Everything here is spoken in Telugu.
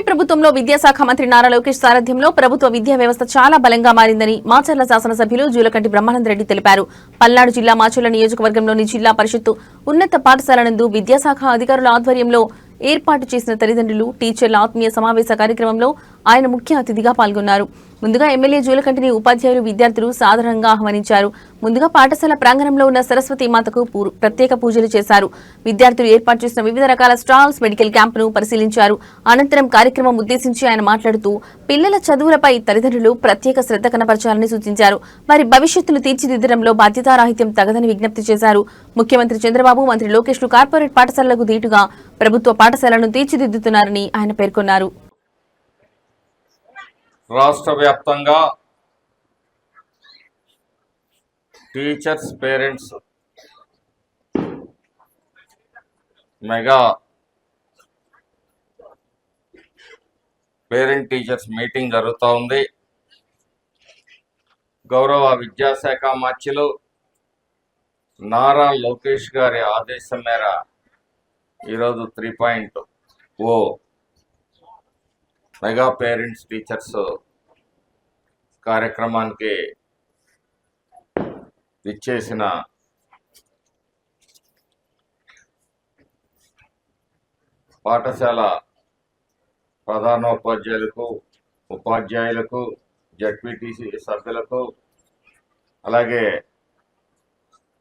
కూటమి ప్రభుత్వంలో విద్యాశాఖ మంత్రి నారా లోకేష్ సారథ్యంలో ప్రభుత్వ విద్యా వ్యవస్థ చాలా బలంగా మారిందని మాచర్ల శాసనసభ్యులు జూలకంటి బ్రహ్మానందరెడ్డి తెలిపారు. పల్నాడు జిల్లా మాచర్ల నియోజకవర్గంలోని జిల్లా పరిషత్తు ఉన్నత పాఠశాల నందు విద్యాశాఖ అధికారుల ఆధ్వర్యంలో ఏర్పాటు చేసిన తల్లిదండ్రులు టీచర్ల ఆత్మీయ సమావేశ కార్యక్రమంలో ఆయన ముఖ్య అతిథిగా పాల్గొన్నారు. ముందుగా ఎమ్మెల్యే జూలకంటిని ఉపాధ్యాయులు విద్యార్థులు సాధారణంగా ఆహ్వానించారు. ముందుగా పాఠశాల ప్రాంగణంలో ఉన్న సరస్వతి మాతకు ప్రత్యేక పూజలు చేశారు. విద్యార్థులు ఏర్పాటు చేసిన వివిధ రకాల స్టాల్స్, మెడికల్ క్యాంపును పరిశీలించారు. అనంతరం కార్యక్రమం ఉద్దేశించి ఆయన మాట్లాడుతూ పిల్లల చదువులపై తల్లిదండ్రులు ప్రత్యేక శ్రద్ధ కనపరచాలని సూచించారు. వారి భవిష్యత్తును తీర్చిదిద్దడంలో బాధ్యతారాహిత్యం తగదని విజ్ఞప్తి చేశారు. ముఖ్యమంత్రి చంద్రబాబు, మంత్రి లోకేష్ లు కార్పొరేట్ పాఠశాలలకు దీటుగా ప్రభుత్వ పాఠశాలను తీర్చిదిద్దుతున్నారని ఆయన పేర్కొన్నారు. రాష్ట్ర వ్యాప్తంగా teachers parents mega parent teachers meeting జరుగుతూ ఉంది. గౌరవ విద్యాశాఖ మంత్రులు నారా లోకేష్ గారి ఆదేశం మేర ఈరోజు 3.0 మెగా పేరెంట్స్ టీచర్స్ కార్యక్రమానికి ఇచ్చేసిన పాఠశాల ప్రధానోపాధ్యాయులకు, ఉపాధ్యాయులకు, జడ్పీటీసీ సభ్యులకు, అలాగే